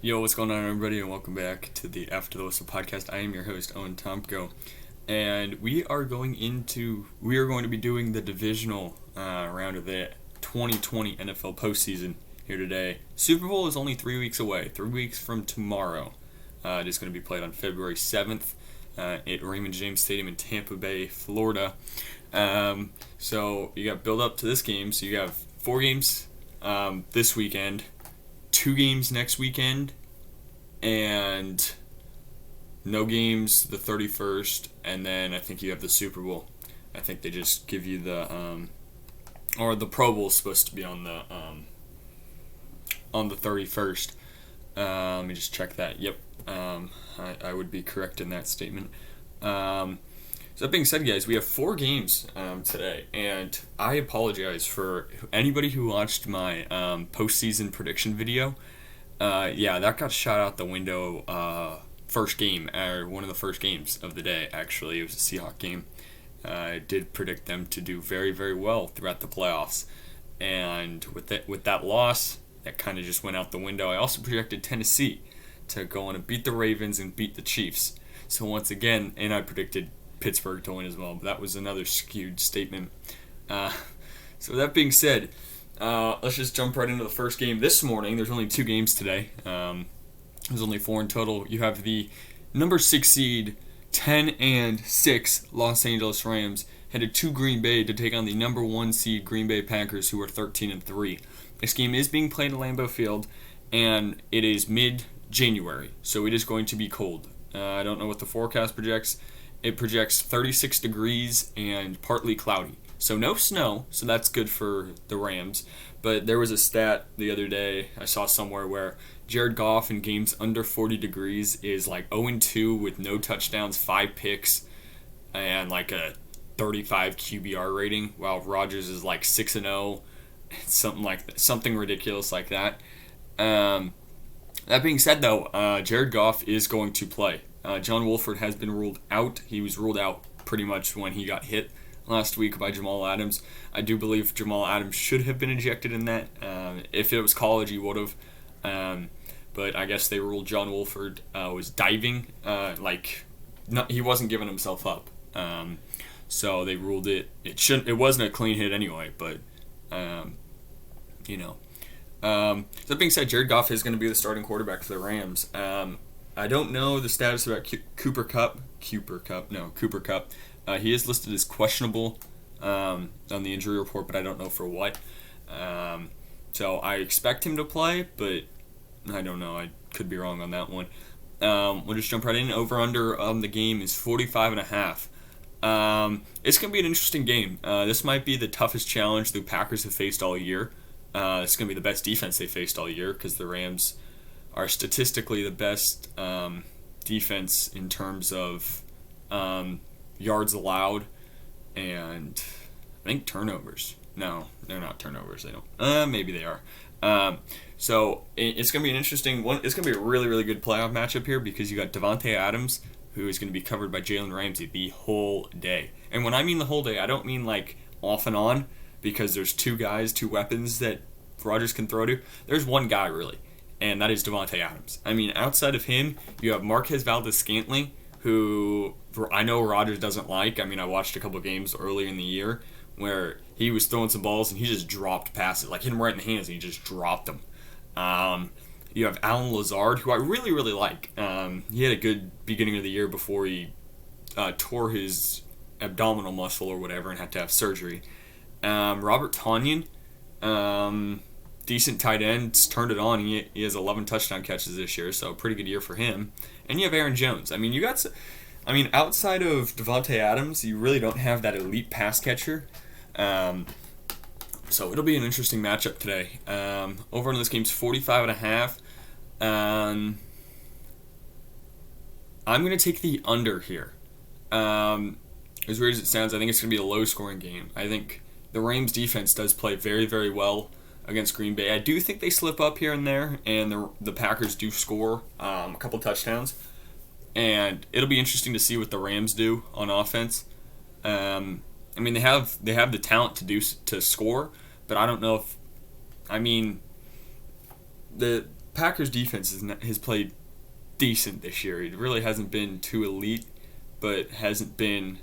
Yo, what's going on, everybody, and welcome back to the After the Whistle podcast. I am your host, Owen Tomko, and we are going to be doing the divisional round of the 2020 NFL postseason here today. Super Bowl is only 3 weeks away, 3 weeks from tomorrow. It is going to be played on February 7th at Raymond James Stadium in Tampa Bay, Florida. So you got build up to this game. So you have 4 games this weekend, 2 games next weekend, and no games the 31st, and then I think you have the Super Bowl. I think they just give you the Pro Bowl is supposed to be on the 31st. Let me just check that. Yep, I would be correct in that statement. So that being said, guys, we have 4 games today, and I apologize for anybody who watched my postseason prediction video. That got shot out the window first game, or one of the first games of the day, actually. It was a Seahawks game. I did predict them to do very, very well throughout the playoffs, and with that loss, that kind of just went out the window. I also projected Tennessee to go on and beat the Ravens and beat the Chiefs. So once again, and I predicted Pittsburgh to win as well, but that was another skewed statement. So that being said, let's just jump right into the first game this morning. There's only 2 games today. There's only 4 in total. You have the number 6 seed, 10-6 Los Angeles Rams headed to Green Bay to take on the number 1 seed Green Bay Packers, who are 13-3. This game is being played at Lambeau Field, and it is mid-January, so it is going to be cold. I don't know what the forecast projects. It projects 36 degrees and partly cloudy. So no snow, so that's good for the Rams. But there was a stat the other day I saw somewhere where Jared Goff in games under 40 degrees is like 0-2 with no touchdowns, 5 picks, and like a 35 QBR rating, while Rodgers is like 6-0, something ridiculous like that. That being said, though, Jared Goff is going to play. John Wolford has been ruled out. He was ruled out pretty much when he got hit last week by Jamal Adams. I do believe Jamal Adams should have been ejected in that. If it was college, he would have. But I guess they ruled John Wolford was diving. He wasn't giving himself up. So they ruled it. It wasn't a clean hit anyway. But that being said, Jared Goff is going to be the starting quarterback for the Rams. I don't know the status about Cooper Kupp. He is listed as questionable on the injury report, but I don't know for what. So I expect him to play, but I don't know. I could be wrong on that one. We'll just jump right in. Over-under on the game is 45.5. It's going to be an interesting game. This might be the toughest challenge the Packers have faced all year. It's going to be the best defense they faced all year, because the Rams are statistically the best defense in terms of yards allowed and I think turnovers. No, they're not turnovers. They don't. Maybe they are. So it's going to be an interesting one. It's going to be a really, really good playoff matchup here, because you got Davante Adams, who is going to be covered by Jalen Ramsey the whole day. And when I mean the whole day, I don't mean like off and on, because there's 2 weapons that Rodgers can throw to. There's one guy really, and that is Davante Adams. I mean, outside of him, you have Marquez Valdes-Scantling, who I know Rodgers doesn't like. I mean, I watched a couple games earlier in the year where he was throwing some balls and he just dropped passes, like hit him right in the hands and he just dropped them. You have Alan Lazard, who I really, really like. He had a good beginning of the year before he tore his abdominal muscle or whatever and had to have surgery. Robert Tonyan, decent tight end, turned it on. He has 11 touchdown catches this year, so a pretty good year for him. And you have Aaron Jones. I mean, outside of Davante Adams, you really don't have that elite pass catcher. So it'll be an interesting matchup today. Over in this game's 45.5. I'm going to take the under here. As weird as it sounds, I think it's going to be a low-scoring game. I think the Rams defense does play very, very well against Green Bay. I do think they slip up here and there, and the Packers do score a couple touchdowns. And it'll be interesting to see what the Rams do on offense. I mean, they have the talent to score, but I don't know if, I mean, the Packers defense has played decent this year. It really hasn't been too elite, but hasn't been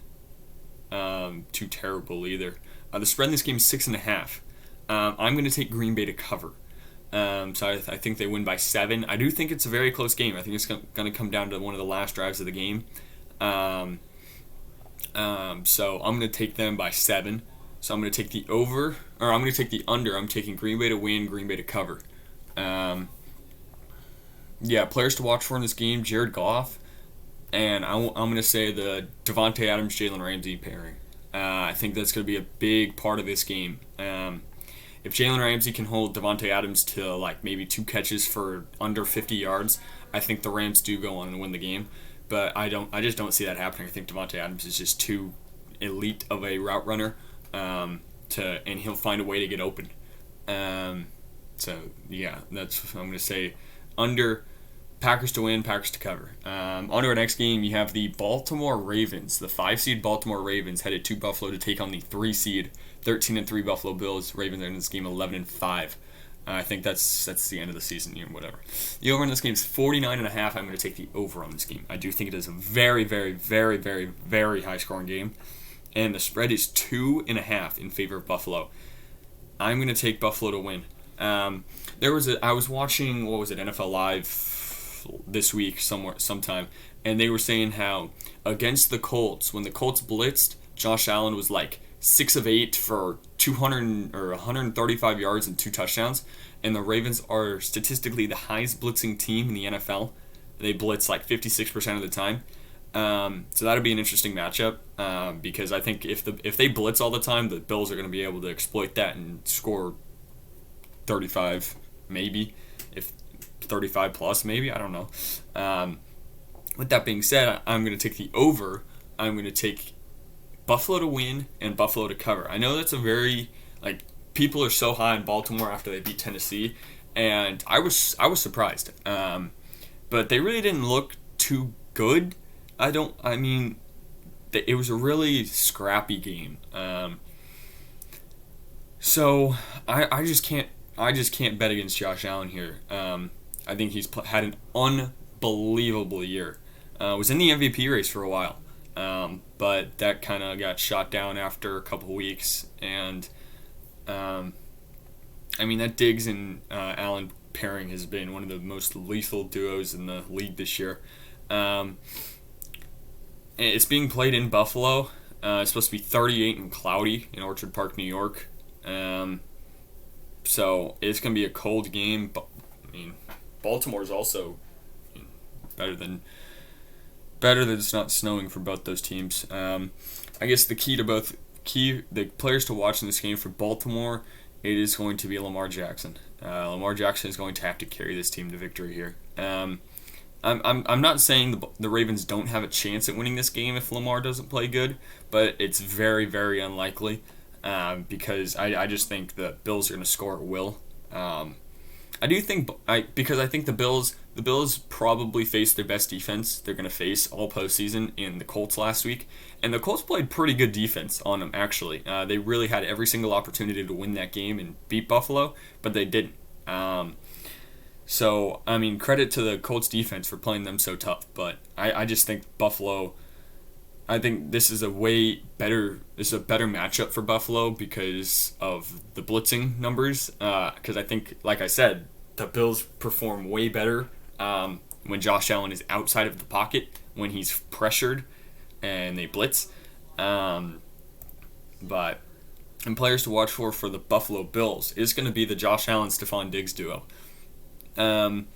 too terrible either. The spread in this game is 6.5. I'm going to take Green Bay to cover. So I think they win by 7. I do think it's a very close game. I think it's going to come down to one of the last drives of the game. So I'm going to take them by 7. So I'm going to take the over, or I'm going to take the under. I'm taking Green Bay to win, Green Bay to cover. Players to watch for in this game, Jared Goff, and I'm going to say the Davante Adams, Jalen Ramsey pairing. I think that's going to be a big part of this game. If Jalen Ramsey can hold Davante Adams to like maybe 2 catches for under 50 yards, I think the Rams do go on and win the game. But I just don't see that happening. I think Davante Adams is just too elite of a route runner, and he'll find a way to get open. That's what I'm going to say. Under, Packers to win, Packers to cover. On to our next game, you have the Baltimore Ravens. The 5-seed Baltimore Ravens headed to Buffalo to take on the 3-seed 13-3 Buffalo Bills. Ravens are in this game 11-5. I think that's the end of the season, whatever. The over in this game is 49.5. I'm going to take the over on this game. I do think it is a very, very, very, very, very high-scoring game, and the spread is 2.5 in favor of Buffalo. I'm going to take Buffalo to win. I was watching, NFL Live this week sometime, and they were saying how against the Colts, when the Colts blitzed, Josh Allen was like 6 of 8 for 200 or 135 yards and 2 touchdowns, and the Ravens are statistically the highest blitzing team in the NFL. They blitz like 56% of the time. So that'll be an interesting matchup, because I think if they blitz all the time, the Bills are going to be able to exploit that and score 35, maybe, if 35 plus, maybe, I don't know. With that being said, I'm going to take the over. I'm going to take Buffalo to win and Buffalo to cover. I know that's a very, people are so high in Baltimore after they beat Tennessee, and I was surprised. But they really didn't look too good. It was a really scrappy game. So I just can't bet against Josh Allen here. I think he's had an unbelievable year. Was in the MVP race for a while, but that kind of got shot down after a couple weeks. And that Diggs and Allen pairing has been one of the most lethal duos in the league this year. It's being played in Buffalo. It's supposed to be 38 and cloudy in Orchard Park, New York. So it's going to be a cold game. But Baltimore's also better than it's not snowing for both those teams. I guess the players to watch in this game for Baltimore, it is going to be Lamar Jackson. Lamar Jackson is going to have to carry this team to victory here. I'm not saying the Ravens don't have a chance at winning this game if Lamar doesn't play good, but it's very, very unlikely, because I just think the Bills are going to score at will. Because I think the Bills probably face their best defense they're going to face all postseason in the Colts last week, and the Colts played pretty good defense on them, actually. They really had every single opportunity to win that game and beat Buffalo, but they didn't. So, credit to the Colts defense for playing them so tough, but I just think Buffalo, I think this is a better matchup for Buffalo because of the blitzing numbers, because I think, like I said, the Bills perform way better when Josh Allen is outside of the pocket, when he's pressured and they blitz. And players to watch for the Buffalo Bills is going to be the Josh Allen-Stephon Diggs duo. The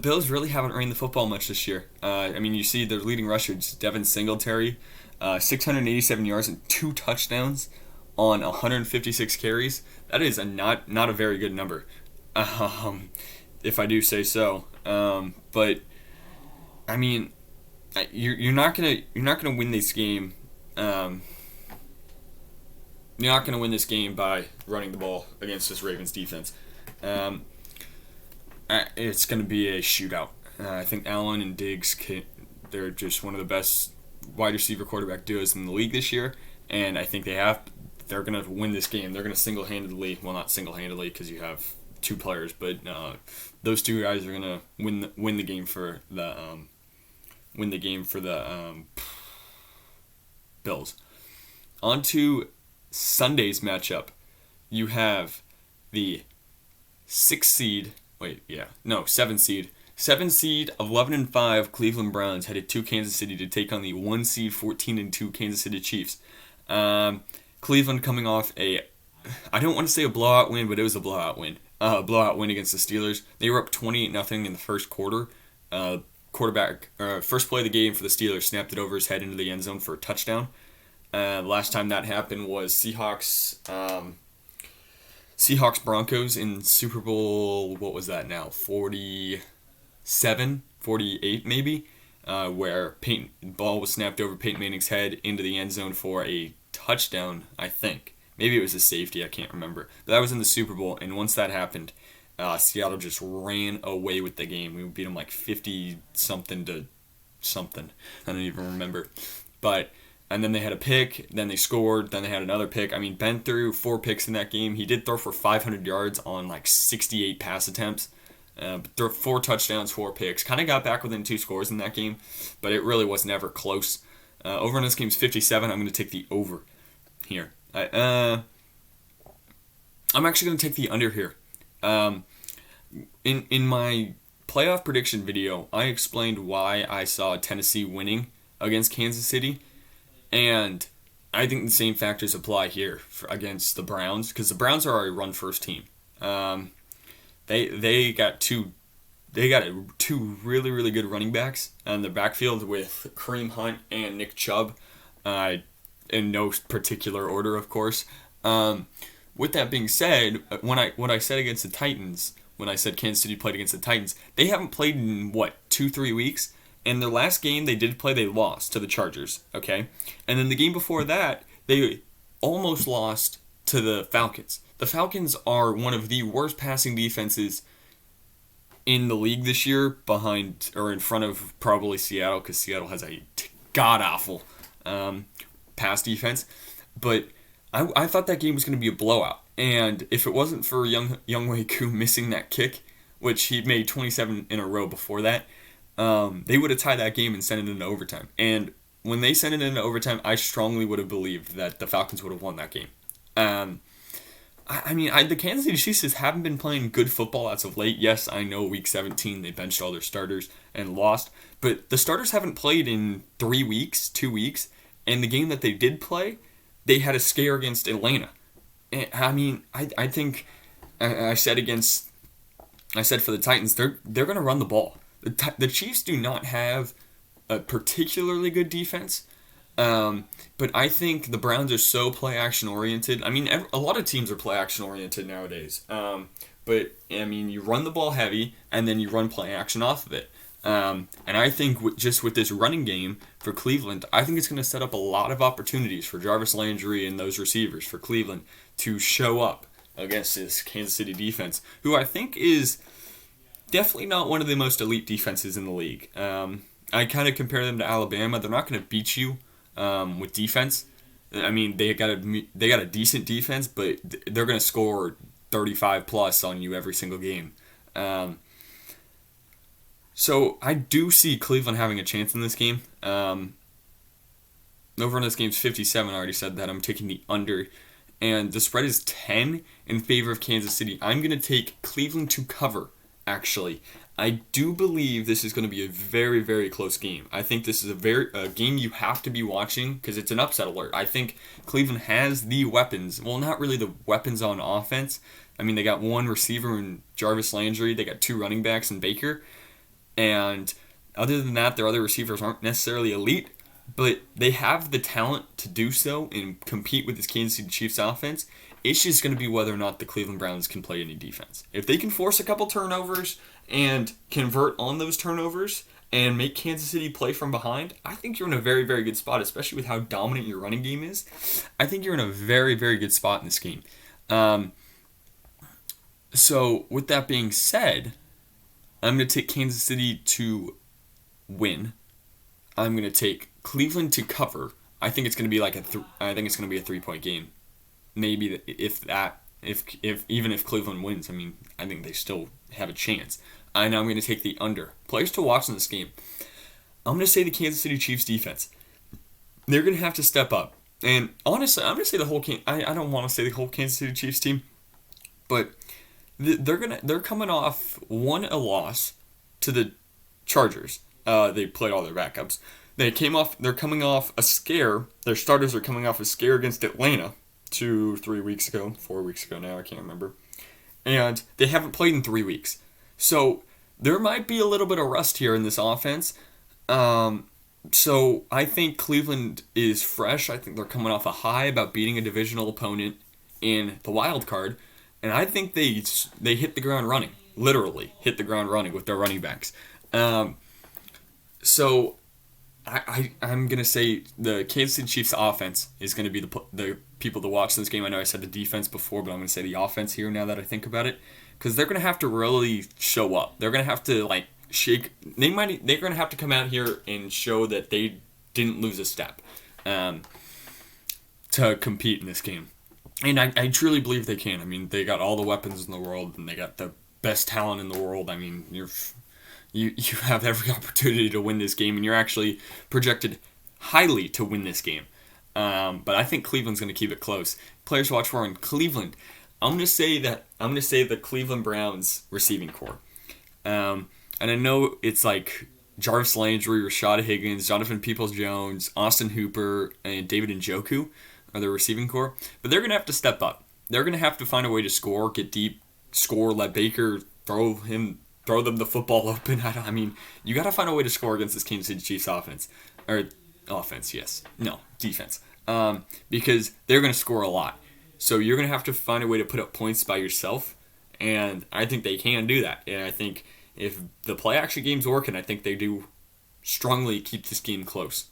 Bills really haven't ran the football much this year. You see their leading rushers, Devin Singletary, 687 yards and 2 touchdowns on 156 carries. That is not a very good number, if I do say so. But you're not gonna win this game. You're not gonna win this game by running the ball against this Ravens defense. It's going to be a shootout. I think Allen and Diggs, they're just one of the best wide receiver quarterback duos in the league this year, and I think they're going to win this game. They're going to single-handedly, well, not single-handedly because you have two players, but those two guys are gonna win the game for the Bills. On to Sunday's matchup. You have the 7 seed. 7 seed 11-5 Cleveland Browns headed to Kansas City to take on the 1 seed 14-2 Kansas City Chiefs. Cleveland coming off I don't want to say a blowout win, but it was a blowout win. Blowout win against the Steelers. They were up 28-0 in the first quarter. First play of the game for the Steelers, snapped it over his head into the end zone for a touchdown. Last time that happened was Seahawks Broncos in Super Bowl, what was that now? 47, 48 maybe, where ball was snapped over Peyton Manning's head into the end zone for a touchdown, I think. Maybe it was a safety, I can't remember. But that was in the Super Bowl, and once that happened, Seattle just ran away with the game. We beat them like 50-something to something. I don't even remember. And then they had a pick, then they scored, then they had another pick. I mean, Ben threw 4 picks in that game. He did throw for 500 yards on like 68 pass attempts. Threw 4 touchdowns, 4 picks. Kind of got back within 2 scores in that game, but it really was never close. Over in this game's 57. I'm going to take the over here. I'm actually going to take the under here. In my playoff prediction video, I explained why I saw Tennessee winning against Kansas City, and I think the same factors apply here against the Browns, because the Browns are a run-first team. They got two really, really good running backs in the backfield with Kareem Hunt and Nick Chubb, in no particular order, of course. With that being said, when I said against the Titans, when I said Kansas City played against the Titans, they haven't played in, 2-3 weeks? And their last game they did play, they lost to the Chargers, okay? And then the game before that, they almost lost to the Falcons. The Falcons are one of the worst passing defenses in the league this year, in front of probably Seattle, because Seattle has a god-awful pass defense. But I thought that game was going to be a blowout. And if it wasn't for Younghoe Koo missing that kick, which he made 27 in a row before that, they would have tied that game and sent it into overtime. And when they sent it into overtime, I strongly would have believed that the Falcons would have won that game. The Kansas City Chiefs haven't been playing good football as of late. Yes, I know Week 17 they benched all their starters and lost, but the starters haven't played in 2 weeks, and the game that they did play, they had a scare against Atlanta. I think I said for the Titans, they're going to run the ball. The Chiefs do not have a particularly good defense, but I think the Browns are so play-action oriented. A lot of teams are play-action oriented nowadays, but you run the ball heavy, and then you run play-action off of it. And I think with this running game for Cleveland, I think it's going to set up a lot of opportunities for Jarvis Landry and those receivers for Cleveland to show up against this Kansas City defense, who I think is definitely not one of the most elite defenses in the league. I kind of compare them to Alabama. They're not going to beat you with defense. They got a decent defense, but they're going to score 35 plus on you every single game. So I do see Cleveland having a chance in this game. Over in this game's 57, I already said that. I'm taking the under. And the spread is 10 in favor of Kansas City. I'm going to take Cleveland to cover, actually. I do believe this is going to be a very, very close game. I think this is a game you have to be watching because it's an upset alert. I think Cleveland has the weapons. Well, not really the weapons on offense. They got one receiver in Jarvis Landry. They got 2 running backs in Baker. And other than that, their other receivers aren't necessarily elite, but they have the talent to do so and compete with this Kansas City Chiefs offense. It's just going to be whether or not the Cleveland Browns can play any defense. If they can force a couple turnovers and convert on those turnovers and make Kansas City play from behind, I think you're in a very, very good spot, especially with how dominant your running game is. I think you're in a very, very good spot in this game. So with that being said, I'm going to take Kansas City to win. I'm going to take Cleveland to cover. I think it's going to be a 3-point game. Maybe if that. If even if Cleveland wins, I mean, I think they still have a chance. And I'm going to take the under. Players to watch in this game. I'm going to say the Kansas City Chiefs defense. They're going to have to step up. And honestly, I'm going to say the whole I don't want to say the whole Kansas City Chiefs team, but they're coming off a loss to the Chargers. They played all their backups. They're coming off a scare. Their starters are coming off a scare against Atlanta 4 weeks ago now, I can't remember. And they haven't played in 3 weeks. So there might be a little bit of rust here in this offense. So I think Cleveland is fresh. I think they're coming off a high about beating a divisional opponent in the wild card. And I think they hit the ground running. Literally hit the ground running with their running backs. So I'm going to say the Kansas City Chiefs offense is going to be the people to watch in this game. I know I said the defense before, but I'm going to say the offense here now that I think about it. Because they're going to have to really show up. They're going to have to shake. They're going to have to come out here and show that they didn't lose a step to compete in this game. And I truly believe they can. I mean, they got all the weapons in the world, and they got the best talent in the world. I mean, you have every opportunity to win this game, and you're actually projected highly to win this game. But I think Cleveland's going to keep it close. Players to watch for in Cleveland. I'm going to say the Cleveland Browns receiving corps. And I know it's like Jarvis Landry, Rashad Higgins, Jonathan Peoples-Jones, Austin Hooper, and David Njoku are the receiving corps. But they're going to have to step up. They're going to have to find a way to score, get deep, score, let Baker throw them the football open. I mean, you got to find a way to score against this Kansas City Chiefs offense. Or offense, yes. No, defense. Because they're going to score a lot. So you're going to have to find a way to put up points by yourself. And I think they can do that. And I think if the play-action game's working, I think they do strongly keep this game close.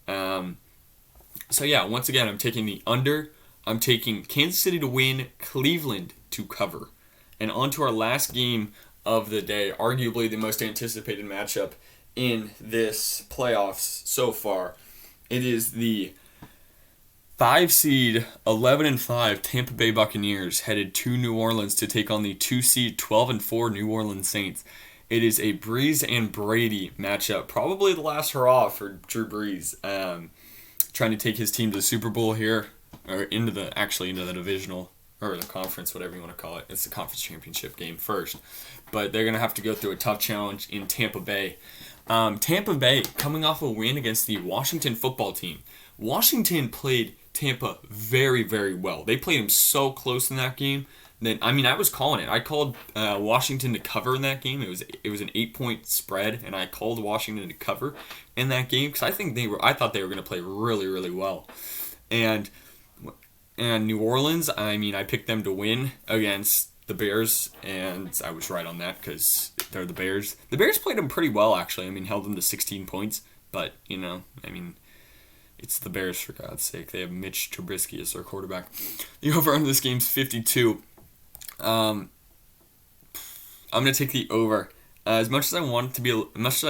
So yeah, once again, I'm taking the under. I'm taking Kansas City to win, Cleveland to cover. And on to our last game of the day, arguably the most anticipated matchup in this playoffs so far. It is the 5 seed 11-5 Tampa Bay Buccaneers headed to New Orleans to take on the 2 seed 12-4 New Orleans Saints. It is a Brees and Brady matchup, probably the last hurrah for Drew Brees, trying to take his team to the Super Bowl here, or into the divisional or the conference, whatever you want to call it. It's the conference championship game first, but they're gonna have to go through a tough challenge in Tampa Bay. Tampa Bay coming off a win against the Washington football team. Washington played Tampa very, very well. They played them so close in that game. I was calling it. I called Washington to cover in that game. It was an 8-point spread, and I called Washington to cover in that game because I thought they were going to play really, really well. And New Orleans, I picked them to win against the Bears, and I was right on that because they're the Bears. The Bears played them pretty well, actually. Held them to 16 points, but it's the Bears, for God's sake. They have Mitch Trubisky as their quarterback. The over under this game's 52. I'm going to take the over. As much as I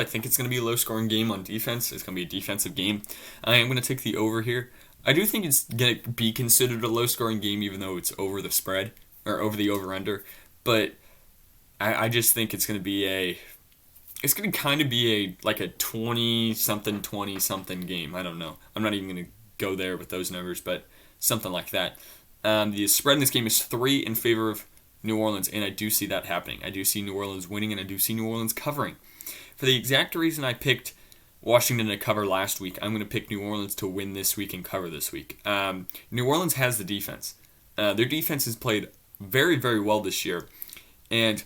think it's going to be a low-scoring game on defense, it's going to be a defensive game, I am going to take the over here. I do think it's going to be considered a low-scoring game, even though it's over the spread, or over the over-under, but I just think it's going to be it's going to kind of be a 20-something, 20-something game. I don't know. I'm not even going to go there with those numbers, but something like that. The spread in this game is 3 in favor of New Orleans, and I do see that happening. I do see New Orleans winning, and I do see New Orleans covering. For the exact reason I picked Washington to cover last week, I'm going to pick New Orleans to win this week and cover this week. New Orleans has the defense. Their defense has played very, very well this year, and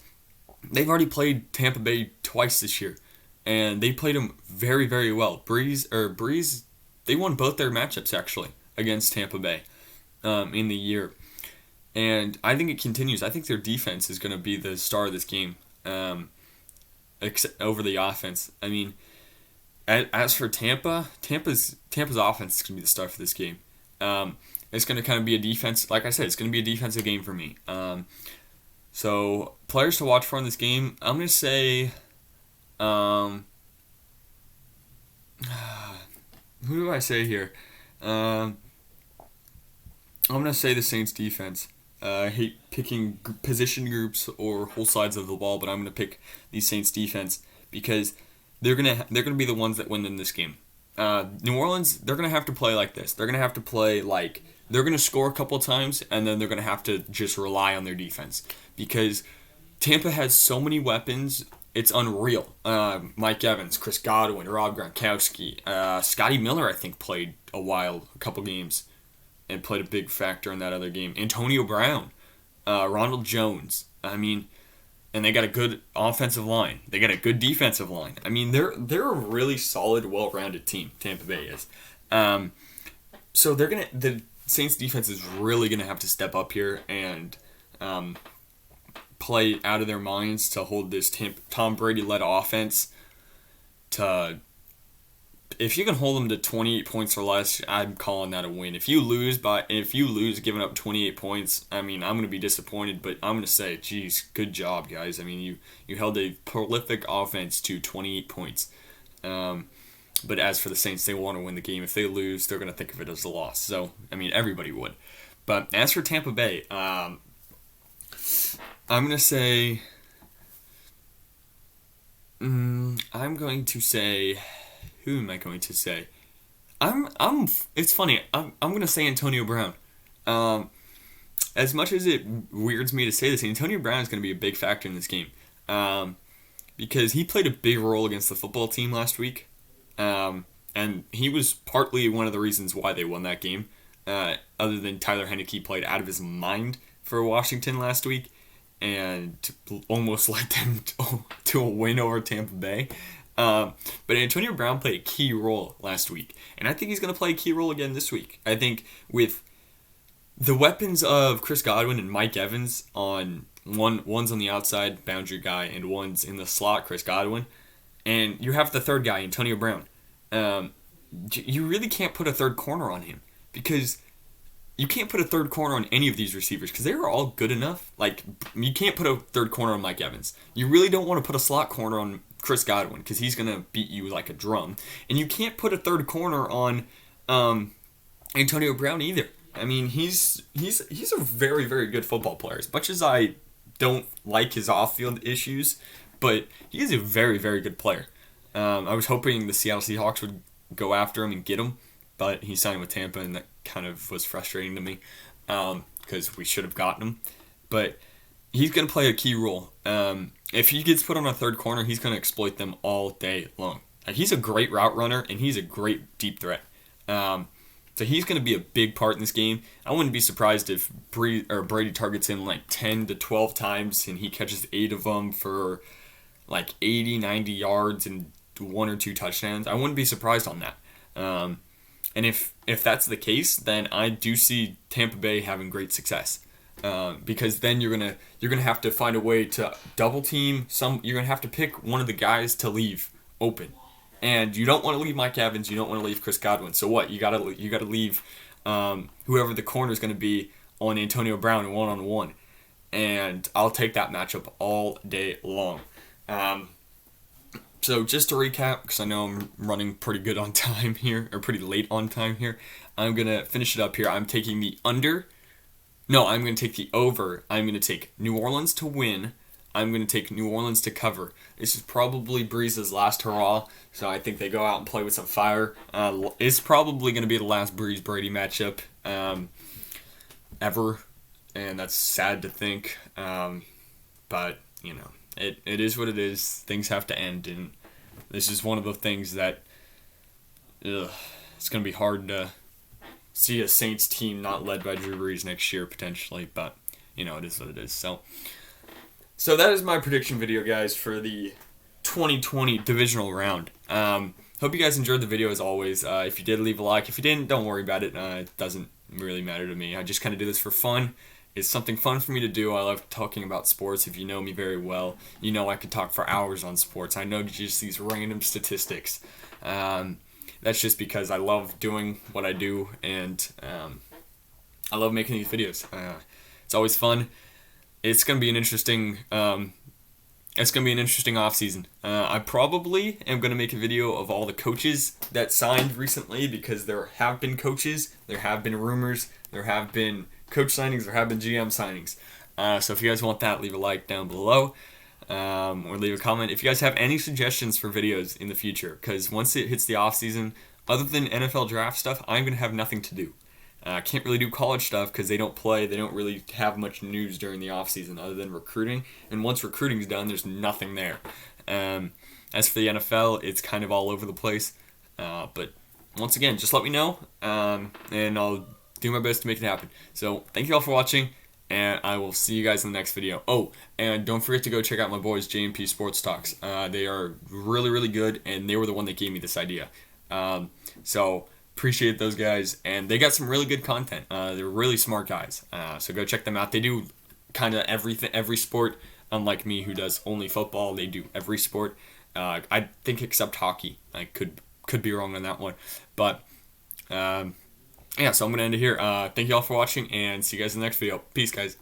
they've already played Tampa Bay twice this year, and they played them very, very well. Brees, they won both their matchups, actually, against Tampa Bay in the year. And I think it continues. I think their defense is going to be the star of this game over the offense. As for Tampa's offense is going to be the star for this game. It's going to kind of be a defense. Like I said, it's going to be a defensive game for me. So players to watch for in this game, I'm going to say, who do I say here? I'm going to say the Saints defense. I hate picking position groups or whole sides of the ball, but I'm going to pick the Saints defense because they're gonna be the ones that win in this game. New Orleans, they're gonna have to play like this. They're gonna have to play like they're gonna score a couple times, and then they're gonna have to just rely on their defense because Tampa has so many weapons. It's unreal. Mike Evans, Chris Godwin, Rob Gronkowski, Scotty Miller, I think played a couple games, and played a big factor in that other game. Antonio Brown, Ronald Jones. I mean, and they got a good offensive line. They got a good defensive line. I mean, they're a really solid, well-rounded team. Tampa Bay is. So the Saints defense is really gonna have to step up here and play out of their minds to hold this Tom Brady-led offense to. If you can hold them to 28 points or less, I'm calling that a win. If you lose giving up 28 points, I mean, I'm going to be disappointed, but I'm going to say, geez, good job, guys. I mean, you held a prolific offense to 28 points. But as for the Saints, they want to win the game. If they lose, they're going to think of it as a loss. So, I mean, everybody would. But as for Tampa Bay, I'm going to say... I'm going to say... Who am I going to say? It's funny. I'm going to say Antonio Brown. As much as it weirds me to say this, Antonio Brown is going to be a big factor in this game. Because he played a big role against the football team last week. And he was partly one of the reasons why they won that game. Other than Tyler Heineke played out of his mind for Washington last week. And almost led them to a win over Tampa Bay. But Antonio Brown played a key role last week, and I think he's going to play a key role again this week. I think with the weapons of Chris Godwin and Mike Evans one's on the outside boundary guy and one's in the slot, Chris Godwin, and you have the third guy, Antonio Brown. You really can't put a third corner on him because you can't put a third corner on any of these receivers because they are all good enough. Like, you can't put a third corner on Mike Evans. You really don't want to put a slot corner on Chris Godwin because he's going to beat you like a drum. And you can't put a third corner on Antonio Brown either. I mean, he's a very, very good football player. As much as I don't like his off-field issues, but he is a very, very good player. I was hoping the Seattle Seahawks would go after him and get him, but he signed with Tampa, and that kind of was frustrating to me because we should have gotten him. But he's going to play a key role. If he gets put on a third corner, he's going to exploit them all day long. He's a great route runner, and he's a great deep threat. So he's going to be a big part in this game. I wouldn't be surprised if Brady targets him like 10 to 12 times, and he catches 8 of them for like 80, 90 yards and 1 or 2 touchdowns. I wouldn't be surprised on that. And if that's the case, then I do see Tampa Bay having great success. Because then you're gonna have to find a way to double team some. You're gonna have to pick one of the guys to leave open, and you don't want to leave Mike Evans. You don't want to leave Chris Godwin. So what? You gotta leave whoever the corner is gonna be on Antonio Brown 1-on-1, and I'll take that matchup all day long. So just to recap, because I know I'm running pretty good on time here, or pretty late on time here, I'm gonna finish it up here. I'm taking the under. No, I'm going to take the over. I'm going to take New Orleans to win. I'm going to take New Orleans to cover. This is probably Brees' last hurrah, so I think they go out and play with some fire. It's probably going to be the last Brees-Brady matchup ever, and that's sad to think. But, you know, it is what it is. Things have to end, and this is one of the things that it's going to be hard to see a Saints team not led by Drew Brees next year, potentially, but, you know, it is what it is. So that is my prediction video, guys, for the 2020 Divisional round. Hope you guys enjoyed the video, as always. If you did, leave a like. If you didn't, don't worry about it. It doesn't really matter to me. I just kind of do this for fun. It's something fun for me to do. I love talking about sports. If you know me very well, you know I could talk for hours on sports. I know just these random statistics. That's just because I love doing what I do, and I love making these videos. It's always fun. It's gonna be an interesting. It's gonna be an interesting off season. I probably am gonna make a video of all the coaches that signed recently because there have been coaches, there have been rumors, there have been coach signings, there have been GM signings. So if you guys want that, leave a like down below. Or leave a comment if you guys have any suggestions for videos in the future, because once it hits the off season, other than NFL draft stuff, I'm going to have nothing to do. I can't really do college stuff because they don't play. They don't really have much news during the off season other than recruiting. And once recruiting's done, there's nothing there. As for the NFL, it's kind of all over the place. But once again, just let me know, and I'll do my best to make it happen. So thank you all for watching, and I will see you guys in the next video. Oh, and don't forget to go check out my boys, J&P Sports Talks. They are really, really good, and they were the one that gave me this idea. So appreciate those guys, and they got some really good content. They're really smart guys. So go check them out. They do kind of every sport, unlike me who does only football. They do every sport. I think except hockey. I could be wrong on that one. But yeah, so I'm going to end it here. Thank you all for watching, and see you guys in the next video. Peace, guys.